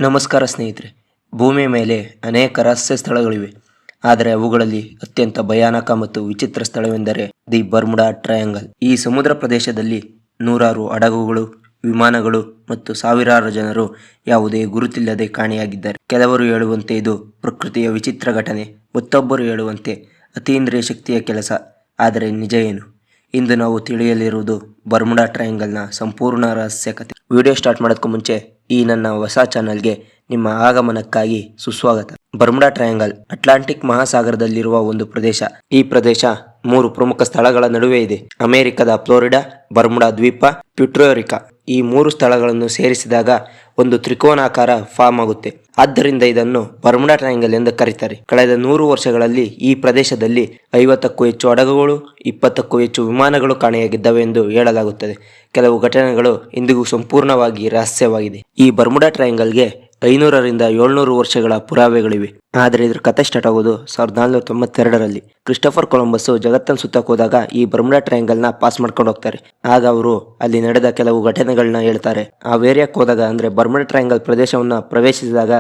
ನಮಸ್ಕಾರ ಸ್ನೇಹಿತರೆ. ಭೂಮಿಯ ಮೇಲೆ ಅನೇಕ ರಹಸ್ಯ ಸ್ಥಳಗಳಿವೆ. ಆದರೆ ಅವುಗಳಲ್ಲಿ ಅತ್ಯಂತ ಭಯಾನಕ ಮತ್ತು ವಿಚಿತ್ರ ಸ್ಥಳವೆಂದರೆ ದಿ ಬರ್ಮುಡಾ ಟ್ರಯಾಂಗಲ್. ಈ ಸಮುದ್ರ ಪ್ರದೇಶದಲ್ಲಿ ನೂರಾರು ಹಡಗುಗಳು, ವಿಮಾನಗಳು ಮತ್ತು ಸಾವಿರಾರು ಜನರು ಯಾವುದೇ ಗುರುತಿಲ್ಲದೆ ಕಾಣೆಯಾಗಿದ್ದಾರೆ. ಕೆಲವರು ಹೇಳುವಂತೆ ಇದು ಪ್ರಕೃತಿಯ ವಿಚಿತ್ರ ಘಟನೆ, ಮತ್ತೊಬ್ಬರು ಹೇಳುವಂತೆ ಅತೀಂದ್ರಿಯ ಶಕ್ತಿಯ ಕೆಲಸ. ಆದರೆ ನಿಜ ಏನು? ಇಂದು ನಾವು ತಿಳಿಯಲಿರುವುದು ಬರ್ಮುಡಾ ಟ್ರಯಾಂಗಲ್ನ ಸಂಪೂರ್ಣ ರಹಸ್ಯ ಕಥೆ. ವಿಡಿಯೋ ಸ್ಟಾರ್ಟ್ ಮಾಡೋದಕ್ಕೂ ಮುಂಚೆ ಈ ನನ್ನ ಹೊಸ ಚಾನಲ್ಗೆ ನಿಮ್ಮ ಆಗಮನಕ್ಕಾಗಿ ಸುಸ್ವಾಗತ. ಬರ್ಮುಡಾ ಟ್ರಯಾಂಗಲ್ ಅಟ್ಲಾಂಟಿಕ್ ಮಹಾಸಾಗರದಲ್ಲಿರುವ ಒಂದು ಪ್ರದೇಶ. ಈ ಪ್ರದೇಶ 3 ಪ್ರಮುಖ ಸ್ಥಳಗಳ ನಡುವೆ ಇದೆ. ಅಮೆರಿಕದ ಫ್ಲೋರಿಡಾ, ಬರ್ಮುಡಾ ದ್ವೀಪ, ಪ್ಯುರ್ಟೋ ಈ 3 ಸ್ಥಳಗಳನ್ನು ಸೇರಿಸಿದಾಗ ಒಂದು ತ್ರಿಕೋನಾಕಾರ ಫಾರ್ಮ್ ಆಗುತ್ತೆ. ಆದ್ದರಿಂದ ಇದನ್ನು ಬರ್ಮುಡಾ ಟ್ರಯಾಂಗಲ್ ಎಂದು ಕರೀತಾರೆ. ಕಳೆದ 100 ವರ್ಷಗಳಲ್ಲಿ ಈ ಪ್ರದೇಶದಲ್ಲಿ 50ಕ್ಕೂ ಹೆಚ್ಚು ಹಡಗುಗಳು, 20ಕ್ಕೂ ಹೆಚ್ಚು ವಿಮಾನಗಳು ಕಾಣೆಯಾಗಿದ್ದಾವೆ ಎಂದು ಹೇಳಲಾಗುತ್ತದೆ. ಕೆಲವು ಘಟನೆಗಳು ಇಂದಿಗೂ ಸಂಪೂರ್ಣವಾಗಿ ರಹಸ್ಯವಾಗಿದೆ. ಈ ಬರ್ಮುಡಾ ಟ್ರಯಾಂಗಲ್ಗೆ 500ರಿಂದ 700 ವರ್ಷಗಳ ಪುರಾವೆಗಳಿವೆ. ಆದರೆ ಇದರ ಕಥೆ ಸ್ಟಾರ್ಟ್ ಆಗೋದು 1492ರಲ್ಲಿ. ಕ್ರಿಸ್ಟೋಫರ್ ಕೊಲಂಬಸ್ ಜಗತ್ತನ್ನು ಸುತ್ತಕ್ಕೆ ಹೋದಾಗ ಈ ಬರ್ಮುಡಾ ಟ್ರಯಾಂಗಲ್ನ ಪಾಸ್ ಮಾಡ್ಕೊಂಡು ಹೋಗ್ತಾರೆ. ಆಗ ಅವರು ಅಲ್ಲಿ ನಡೆದ ಕೆಲವು ಘಟನೆಗಳನ್ನ ಹೇಳ್ತಾರೆ. ಆ ಏರಿಯಾಕ್ಕೆ ಹೋದಾಗ ಅಂದ್ರೆ ಬರ್ಮುಡಾ ಟ್ರಯಾಂಗಲ್ ಪ್ರದೇಶವನ್ನ ಪ್ರವೇಶಿಸಿದಾಗ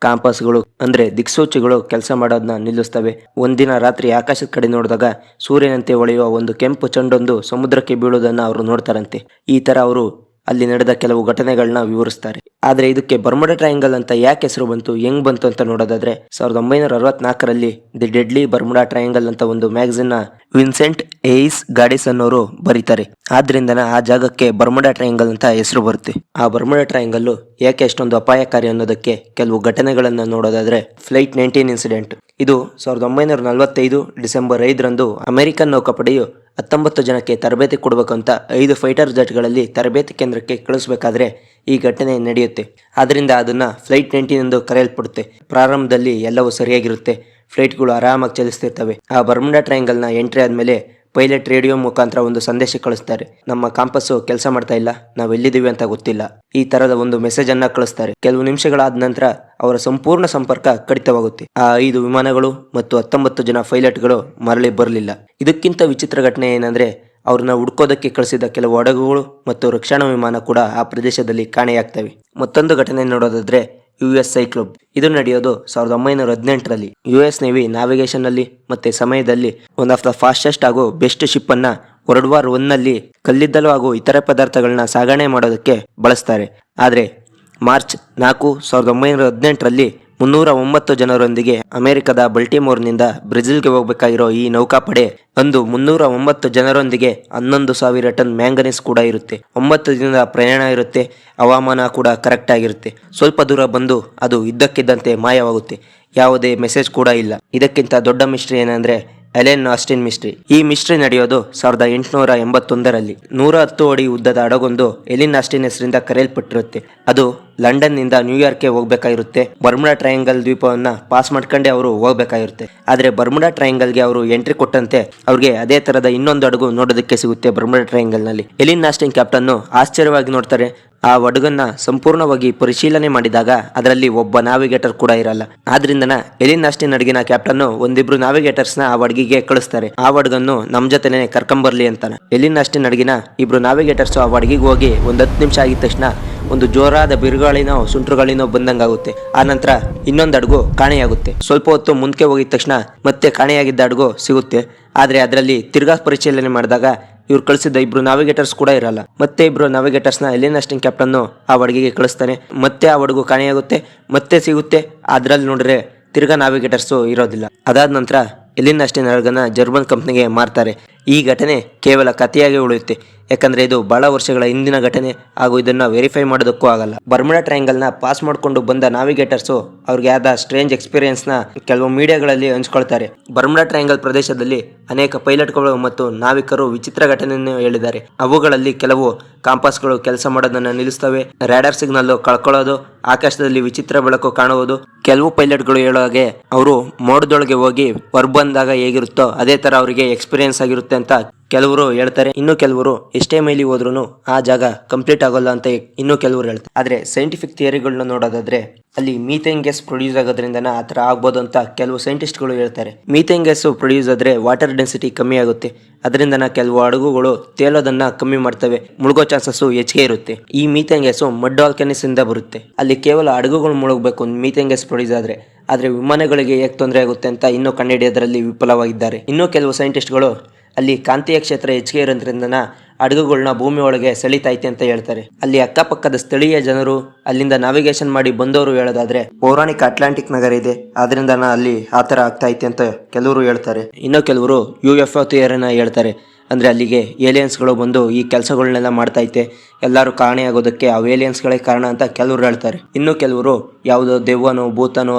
ಕಾಂಪಾಸ್ಗಳು ಅಂದ್ರೆ ದಿಕ್ಸೂಚಿಗಳು ಕೆಲಸ ಮಾಡೋದನ್ನ ನಿಲ್ಲಿಸ್ತವೆ. ಒಂದಿನ ರಾತ್ರಿ ಆಕಾಶದ ಕಡೆ ನೋಡಿದಾಗ ಸೂರ್ಯನಂತೆ ಹೊಳೆಯುವ ಒಂದು ಕೆಂಪು ಚೆಂಡೊಂದು ಸಮುದ್ರಕ್ಕೆ ಬೀಳುವುದನ್ನ ಅವರು ನೋಡ್ತಾರಂತೆ. ಈ ತರ ಅವರು ಅಲ್ಲಿ ನಡೆದ ಕೆಲವು ಘಟನೆಗಳನ್ನ ವಿವರಿಸ್ತಾರೆ. ಆದ್ರೆ ಇದಕ್ಕೆ ಬರ್ಮುಡಾ ಟ್ರಯಾಂಗಲ್ ಅಂತ ಯಾಕೆ ಹೆಸರು ಬಂತು, ಹೆಂಗ್ ಬಂತು ಅಂತ ನೋಡೋದಾದ್ರೆ 1964ರಲ್ಲಿ ದಿ ಡೆಡ್ಲಿ ಬರ್ಮುಡಾ ಟ್ರಯಾಂಗಲ್ ಅಂತ ಒಂದು ಮ್ಯಾಗಝಿನ್ ನ ವಿನ್ಸೆಂಟ್ ಏಯಿಸ್ ಗಾಡಿಸ್ ಅನ್ನೋರು ಬರೀತಾರೆ. ಆದ್ರಿಂದ ಆ ಜಾಗಕ್ಕೆ ಬರ್ಮುಡಾ ಟ್ರಯಾಂಗಲ್ ಅಂತ ಹೆಸರು ಬರುತ್ತೆ. ಆ ಬರ್ಮುಡಾ ಟ್ರಯಾಂಗಲ್ ಯಾಕೆ ಅಷ್ಟೊಂದು ಅಪಾಯಕಾರಿ ಅನ್ನೋದಕ್ಕೆ ಕೆಲವು ಘಟನೆಗಳನ್ನ ನೋಡೋದಾದ್ರೆ ಫ್ಲೈಟ್ 19 ಇನ್ಸಿಡೆಂಟ್. ಇದು 1945 ಡಿಸೆಂಬರ್ 5ರಂದು ಅಮೆರಿಕನ್ ನೌಕಾಪಡೆಯು 19 ಜನಕ್ಕೆ ತರಬೇತಿ ಕೊಡಬೇಕಂತ 5 ಫೈಟರ್ ಜೆಟ್ಗಳಲ್ಲಿ ತರಬೇತಿ ಕೇಂದ್ರಕ್ಕೆ ಕಳಿಸಬೇಕಾದ್ರೆ ಈ ಘಟನೆ ನಡೆಯುತ್ತೆ. ಆದ್ರಿಂದ ಅದನ್ನ ಫ್ಲೈಟ್ 19 ಎಂದು ಕರೆಯಲ್ಪಡುತ್ತೆ. ಪ್ರಾರಂಭದಲ್ಲಿ ಎಲ್ಲವೂ ಸರಿಯಾಗಿರುತ್ತೆ, ಫ್ಲೈಟ್ಗಳು ಆರಾಮಾಗಿ ಚಲಿಸ್ತಿರ್ತವೆ. ಆ ಬರ್ಮುಡಾ ಟ್ರಯಾಂಗಲ್ನ ಎಂಟ್ರಿ ಆದ್ಮೇಲೆ ಪೈಲಟ್ ರೇಡಿಯೋ ಮುಖಾಂತರ ಒಂದು ಸಂದೇಶ ಕಳಿಸ್ತಾರೆ. ನಮ್ಮ ಕಾಂಪಸ್ಸು ಕೆಲಸ ಮಾಡ್ತಾ ಇಲ್ಲ, ನಾವು ಎಲ್ಲಿದ್ದೀವಿ ಅಂತ ಗೊತ್ತಿಲ್ಲ. ಈ ತರದ ಒಂದು ಮೆಸೇಜ್ ಅನ್ನ ಕಳಿಸ್ತಾರೆ. ಕೆಲವು ನಿಮಿಷಗಳಾದ ನಂತರ ಅವರ ಸಂಪೂರ್ಣ ಸಂಪರ್ಕ ಕಡಿತವಾಗುತ್ತೆ. ಆ 5 ವಿಮಾನಗಳು ಮತ್ತು 19 ಜನ ಪೈಲಟ್ಗಳು ಮರಳಿ ಬರಲಿಲ್ಲ. ಇದಕ್ಕಿಂತ ವಿಚಿತ್ರ ಘಟನೆ ಏನಂದ್ರೆ ಅವ್ರನ್ನ ಹುಡ್ಕೋದಕ್ಕೆ ಕಳಿಸಿದ ಕೆಲವು ಹಡಗುಗಳು ಮತ್ತು ರಕ್ಷಣಾ ವಿಮಾನ ಕೂಡ ಆ ಪ್ರದೇಶದಲ್ಲಿ ಕಾಣೆಯಾಗ್ತವೆ. ಮತ್ತೊಂದು ಘಟನೆ ನೋಡೋದಾದ್ರೆ US ಸೈಕ್ಲೋನ್. ಇದು ನಡೆಯೋದು 1918ರಲ್ಲಿ. US ನೇವಿ ನ್ಯಾವಿಗೇಷನ್ ನಲ್ಲಿ ಮತ್ತೆ ಸಮಯದಲ್ಲಿ ಒನ್ ಆಫ್ ದ ಫಾಸ್ಟೆಸ್ಟ್ ಹಾಗೂ ಬೆಸ್ಟ್ ಶಿಪ್ ಅನ್ನ ವರ್ಲ್ಡ್ ವಾರ್ 1ನಲ್ಲಿ ಕಲ್ಲಿದ್ದಲು ಹಾಗೂ ಇತರೆ ಪದಾರ್ಥಗಳನ್ನ ಸಾಗಣೆ ಮಾಡೋದಕ್ಕೆ ಬಳಸ್ತಾರೆ. ಆದ್ರೆ ಮಾರ್ಚ್ 4, 1918ರಲ್ಲಿ 309 ಜನರೊಂದಿಗೆ ಅಮೆರಿಕದ ಬಲ್ಟಿಮೋರ್ನಿಂದ ಬ್ರೆಜಿಲ್ಗೆ ಹೋಗಬೇಕಾಗಿರೋ ಈ ನೌಕಾಪಡೆ ಅಂದು 309 ಜನರೊಂದಿಗೆ 11,000 ಟನ್ ಮ್ಯಾಂಗನೀಸ್ ಕೂಡ ಇರುತ್ತೆ. 9 ದಿನದ ಪ್ರಯಾಣ ಇರುತ್ತೆ. ಹವಾಮಾನ ಕೂಡ ಕರೆಕ್ಟ್ ಆಗಿರುತ್ತೆ. ಸ್ವಲ್ಪ ದೂರ ಬಂದು ಅದು ಇದ್ದಕ್ಕಿದ್ದಂತೆ ಮಾಯವಾಗುತ್ತೆ. ಯಾವುದೇ ಮೆಸೇಜ್ ಕೂಡ ಇಲ್ಲ. ಇದಕ್ಕಿಂತ ದೊಡ್ಡ ಮಿಸ್ಟ್ರಿ ಏನಂದ್ರೆ ಅಲೆನ್ ಆಸ್ಟಿನ್ ಮಿಸ್ಟ್ರಿ. ಈ ಮಿಸ್ಟ್ರಿ ನಡೆಯೋದು 1881ರಲ್ಲಿ. 110 ಅಡಿ ಉದ್ದದ ಹಡಗೊಂದು ಎಲಿನ್ ಆಸ್ಟಿನ್ ಹೆಸರಿಂದ ಕರೆಯಲ್ಪಟ್ಟಿರುತ್ತೆ. ಅದು ಲಂಡನ್ ನಿಂದ ನ್ಯೂಯಾರ್ಕ್ಗೆ ಹೋಗ್ಬೇಕಾಗಿರುತ್ತೆ. ಬರ್ಮುಡಾ ಟ್ರಯಾಂಗಲ್ ದ್ವೀಪವನ್ನ ಪಾಸ್ ಮಾಡ್ಕೊಂಡೆ ಅವರು ಹೋಗ್ಬೇಕಾಗಿರುತ್ತೆ. ಆದ್ರೆ ಬರ್ಮುಡಾ ಟ್ರಯಾಂಗಲ್ಗೆ ಅವರು ಎಂಟ್ರಿ ಕೊಟ್ಟಂತೆ ಅವ್ರಿಗೆ ಅದೇ ತರದ ಇನ್ನೊಂದು ಹಡಗು ನೋಡೋದಕ್ಕೆ ಸಿಗುತ್ತೆ. ಬರ್ಮುಡಾ ಟ್ರಯಾಂಗಲ್ ನಲ್ಲಿ ಎಲಿನ್ ಆಸ್ಟಿನ್ ಕ್ಯಾಪ್ಟನ್ ಆಶ್ಚರ್ಯವಾಗಿ ನೋಡ್ತಾರೆ. ಆ ಹಡಗನ್ನ ಸಂಪೂರ್ಣವಾಗಿ ಪರಿಶೀಲನೆ ಮಾಡಿದಾಗ ಅದರಲ್ಲಿ ಒಬ್ಬ ನಾವಿಗೇಟರ್ ಕೂಡ ಇರಲ್ಲ. ಆದ್ರಿಂದ ಎಲಿನ್ ಆಸ್ಟಿನ್ ಹಡಗಿನ ಕ್ಯಾಪ್ಟನ್ ಒಂದಿಬ್ರು ನಾವಿಗೇಟರ್ಸ್ ನ ಆ ಹಡಗಿಗೆ ಕಳಿಸ್ತಾರೆ. ಆ ಹಡಗನ್ನು ನಮ್ ಜೊತೆನೆ ಕರ್ಕೊಂಬರ್ಲಿ ಅಂತಾನೆ. ಎಲಿನ್ ಆಸ್ಟಿನ್ ಹಡಗಿನ ಇಬ್ರು ನಾವಿಗೇಟರ್ಸ್ ಆ ಹಡಗಿಗೆ ಹೋಗಿ ಒಂದ್ 10 ನಿಮಿಷ ಆಗಿದ ತಕ್ಷಣ ಒಂದು ಜೋರಾದ ಬಿರುಗಾಳಿನೋ ಸುಂಟ್ರುಗಾಳಿನೋ ಬಂದಂಗಾಗುತ್ತೆ. ಆ ನಂತರ ಇನ್ನೊಂದು ಹಡಗು ಕಾಣೆಯಾಗುತ್ತೆ. ಸ್ವಲ್ಪ ಹೊತ್ತು ಮುಂದಕ್ಕೆ ಹೋಗಿದ ತಕ್ಷಣ ಮತ್ತೆ ಕಾಣೆಯಾಗಿದ್ದ ಹಡಗು ಸಿಗುತ್ತೆ. ಆದ್ರೆ ಅದರಲ್ಲಿ ತಿರ್ಗಾ ಪರಿಶೀಲನೆ ಮಾಡಿದಾಗ ಇವ್ರು ಕಳಿಸಿದ ಇಬ್ರು ನಾವಿಗೇಟರ್ಸ್ ಕೂಡ ಇರಲ್ಲ. ಮತ್ತೆ ಇಬ್ರು ನಾವಿಗೇಟರ್ಸ್ ನ ಎಲಿನ್ ಆಸ್ಟಿನ್ ಕ್ಯಾಪ್ಟನ್ ಆ ಹಡಗಿಗೆ ಕಳಿಸ್ತಾನೆ. ಮತ್ತೆ ಆ ಹಡಗು ಕಾಣೆಯಾಗುತ್ತೆ, ಮತ್ತೆ ಸಿಗುತ್ತೆ. ಅದ್ರಲ್ಲಿ ನೋಡಿದ್ರೆ ತಿರ್ಗಾ ನಾವಿಗೇಟರ್ಸ್ ಇರೋದಿಲ್ಲ. ಅದಾದ ನಂತರ ಎಲಿನ್ ಆಸ್ಟಿನ್ ಹಡಗನ್ನ ಜರ್ಮನ್ ಕಂಪ್ನಿಗೆ ಮಾರ್ತಾರೆ. ಈ ಘಟನೆ ಕೇವಲ ಕಥೆಯಾಗಿ ಉಳಿಯುತ್ತೆ, ಯಾಕಂದ್ರೆ ಇದು ಬಹಳ ವರ್ಷಗಳ ಹಿಂದಿನ ಘಟನೆ ಹಾಗೂ ಇದನ್ನ ವೆರಿಫೈ ಮಾಡೋದಕ್ಕೂ ಆಗಲ್ಲ. ಬರ್ಮುಡಾ ಟ್ರಯಾಂಗಲ್ ನ ಪಾಸ್ ಮಾಡ್ಕೊಂಡು ಬಂದ ನಾವಿಗೇಟರ್ಸ್ ಅವ್ರಿಗೆ ಆದ ಸ್ಟ್ರೇಂಜ್ ಎಕ್ಸ್ಪೀರಿಯನ್ಸ್ ನ ಕೆಲವು ಮೀಡಿಯಾಗಳಲ್ಲಿ ಹಂಚ್ಕೊಳ್ತಾರೆ. ಬರ್ಮುಡಾ ಟ್ರಯಾಂಗಲ್ ಪ್ರದೇಶದಲ್ಲಿ ಅನೇಕ ಪೈಲಟ್ಗಳು ಮತ್ತು ನಾವಿಕರು ವಿಚಿತ್ರ ಘಟನೆಯನ್ನು ಹೇಳಿದ್ದಾರೆ. ಅವುಗಳಲ್ಲಿ ಕೆಲವು ಕಾಂಪಾಸ್ಗಳು ಕೆಲಸ ಮಾಡೋದನ್ನ ನಿಲ್ಲಿಸ್ತವೆ, ರಾಡಾರ್ ಸಿಗ್ನಲ್ ಕಳ್ಕೊಳ್ಳೋದು, ಆಕಾಶದಲ್ಲಿ ವಿಚಿತ್ರ ಬೆಳಕು ಕಾಣುವುದು. ಕೆಲವು ಪೈಲಟ್ಗಳು ಹೇಳೋ ಹಾಗೆ ಅವರು ಮೋಡದೊಳಗೆ ಹೋಗಿ ಹೊರಬಂದಾಗ ಹೇಗಿರುತ್ತೋ ಅದೇ ತರ ಅವರಿಗೆ ಎಕ್ಸ್ಪೀರಿಯನ್ಸ್ ಆಗಿರುತ್ತೆ ಅಂತ ಕೆಲವರು ಹೇಳ್ತಾರೆ, ಇನ್ನು ಕೆಲವರು ಎಷ್ಟೇ ಮೇಲೆ ಹೋದ್ರೂ ಆ ಜಾಗ ಕಂಪ್ಲೀಟ್ ಆಗೋಲ್ಲ ಅಂತ ಇನ್ನು ಕೆಲವರು ಹೇಳ್ತಾರೆ. ಆದ್ರೆ ಸೈಂಟಿಫಿಕ್ ಥಿಯರಿಗಳನ್ನ ನೋಡೋದಾದ್ರೆ ಅಲ್ಲಿ ಮೀಥೇನ್ ಗ್ಯಾಸ್ ಪ್ರೊಡ್ಯೂಸ್ ಆಗೋದ್ರಿಂದ ಆ ತರ ಆಗ್ಬೋದು ಅಂತ ಕೆಲವು ಸೈಂಟಿಸ್ಟ್ಗಳು ಹೇಳ್ತಾರೆ. ಮೀಥೇನ್ ಗ್ಯಾಸ್ ಪ್ರೊಡ್ಯೂಸ್ ಆದ್ರೆ ವಾಟರ್ ಡೆನ್ಸಿಟಿ ಕಮ್ಮಿ ಆಗುತ್ತೆ, ಅದರಿಂದ ಕೆಲವು ಹಡಗುಗಳು ತೇಲೋದನ್ನ ಕಮ್ಮಿ ಮಾಡ್ತವೆ, ಮುಳುಗೋ ಚಾನ್ಸಸ್ ಹೆಚ್ಚಿಗೆ ಇರುತ್ತೆ. ಈ ಮೀಥೇನ್ ಗ್ಯಾಸ್ ಮಡ್ ಆಲ್ಕನಿಸ್ ಇಂದ ಬರುತ್ತೆ. ಅಲ್ಲಿ ಕೇವಲ ಹಡಗುಗಳು ಮುಳುಗಬೇಕು ಮೀಥೇನ್ ಗ್ಯಾಸ್ ಪ್ರೊಡ್ಯೂಸ್ ಆದ್ರೆ ವಿಮಾನಗಳಿಗೆ ಹೇಗೆ ತೊಂದರೆ ಆಗುತ್ತೆ ಅಂತ ಇನ್ನೂ ಕಂಡುಹಿಡಿಯೋದ್ರಲ್ಲಿ ವಿಫಲವಾಗಿದ್ದಾರೆ. ಇನ್ನೂ ಕೆಲವು ಸೈಂಟಿಸ್ಟ್ಗಳು ಅಲ್ಲಿ ಕಾಂತೀಯ ಕ್ಷೇತ್ರ ಹೆಚ್ಚಿಗೆ ಇರೋದ್ರಿಂದ ಹಡಗುಗಳನ್ನ ಭೂಮಿ ಒಳಗೆ ಸೆಳಿತೈತೆ ಅಂತ ಹೇಳ್ತಾರೆ. ಅಲ್ಲಿ ಅಕ್ಕಪಕ್ಕದ ಸ್ಥಳೀಯ ಜನರು ಅಲ್ಲಿಂದ ನಾವಿಗೇಷನ್ ಮಾಡಿ ಬಂದವರು ಹೇಳೋದಾದ್ರೆ ಪೌರಾಣಿಕ ಅಟ್ಲಾಂಟಿಕ್ ನಗರ ಇದೆ, ಆದ್ರಿಂದ ಅಲ್ಲಿ ಆತರ ಆಗ್ತಾ ಐತೆ ಅಂತ ಕೆಲವರು ಹೇಳ್ತಾರೆ. ಇನ್ನು ಕೆಲವರು UFO ಥಿಯರಿನ ಹೇಳ್ತಾರೆ. ಅಂದ್ರೆ ಅಲ್ಲಿಗೆ ಏಲಿಯನ್ಸ್ಗಳು ಬಂದು ಈ ಕೆಲಸಗಳನ್ನೆಲ್ಲ ಮಾಡ್ತೈತೆ, ಎಲ್ಲರೂ ಕಾಣೆಯಾಗೋದಕ್ಕೆ ಆ ಏಲಿಯನ್ಸ್ಗಳೇ ಕಾರಣ ಅಂತ ಕೆಲವರು ಹೇಳ್ತಾರೆ. ಇನ್ನು ಕೆಲವರು ಯಾವುದೋ ದೆವ್ವನೋ ಭೂತನೋ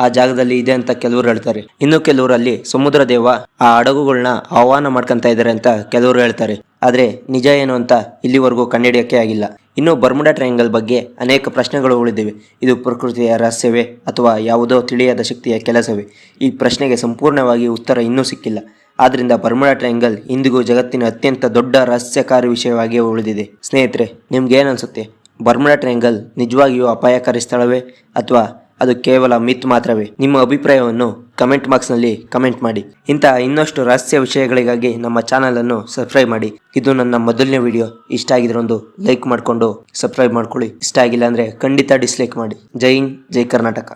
ಆ ಜಾಗದಲ್ಲಿ ಇದೆ ಅಂತ ಕೆಲವರು ಹೇಳ್ತಾರೆ. ಇನ್ನು ಕೆಲವರು ಅಲ್ಲಿ ಸಮುದ್ರ ದೇವ ಆ ಹಡಗುಗಳನ್ನ ಆಹ್ವಾನ ಮಾಡ್ಕೊಂತ ಇದ್ದಾರೆ ಅಂತ ಕೆಲವರು ಹೇಳ್ತಾರೆ. ಆದ್ರೆ ನಿಜ ಏನು ಅಂತ ಇಲ್ಲಿವರೆಗೂ ಕಂಡುಹಿಡಿಯಕ್ಕೆ ಆಗಿಲ್ಲ. ಇನ್ನು ಬರ್ಮುಡಾ ಟ್ರಯಾಂಗಲ್ ಬಗ್ಗೆ ಅನೇಕ ಪ್ರಶ್ನೆಗಳು ಉಳಿದಿವೆ. ಇದು ಪ್ರಕೃತಿಯ ರಹಸ್ಯವೇ ಅಥವಾ ಯಾವುದೋ ತಿಳಿಯದ ಶಕ್ತಿಯ ಕೆಲಸವೇ? ಈ ಪ್ರಶ್ನೆಗೆ ಸಂಪೂರ್ಣವಾಗಿ ಉತ್ತರ ಇನ್ನೂ ಸಿಕ್ಕಿಲ್ಲ. ಆದ್ರಿಂದ ಬರ್ಮುಡಾ ಟ್ರಯಾಂಗಲ್ ಇಂದಿಗೂ ಜಗತ್ತಿನ ಅತ್ಯಂತ ದೊಡ್ಡ ರಹಸ್ಯಕಾರಿ ವಿಷಯವಾಗಿ ಉಳಿದಿದೆ. ಸ್ನೇಹಿತರೆ, ನಿಮ್ಗೆ ಏನನ್ಸುತ್ತೆ? ಬರ್ಮುಡಾ ಟ್ರಯಾಂಗಲ್ ನಿಜವಾಗಿಯೂ ಅಪಾಯಕಾರಿ ಸ್ಥಳವೇ ಅಥವಾ ಅದು ಕೇವಲ ಮಿತ್ ಮಾತ್ರವೇ? ನಿಮ್ಮ ಅಭಿಪ್ರಾಯವನ್ನು ಕಮೆಂಟ್ ಬಾಕ್ಸ್ನಲ್ಲಿ ಕಮೆಂಟ್ ಮಾಡಿ. ಇಂತಹ ಇನ್ನಷ್ಟು ರಹಸ್ಯ ವಿಷಯಗಳಿಗಾಗಿ ನಮ್ಮ ಚಾನಲ್ ಅನ್ನು ಸಬ್ಸ್ಕ್ರೈಬ್ ಮಾಡಿ. ಇದು ನನ್ನ ಮೊದಲನೇ ವಿಡಿಯೋ. ಇಷ್ಟ ಆಗಿದ್ರೆ ಒಂದು ಲೈಕ್ ಮಾಡಿಕೊಂಡು ಸಬ್ಸ್ಕ್ರೈಬ್ ಮಾಡ್ಕೊಳ್ಳಿ. ಇಷ್ಟ ಆಗಿಲ್ಲ ಅಂದರೆ ಖಂಡಿತ ಡಿಸ್ಲೈಕ್ ಮಾಡಿ. ಜೈ ಹಿಂದ್, ಜೈ ಕರ್ನಾಟಕ.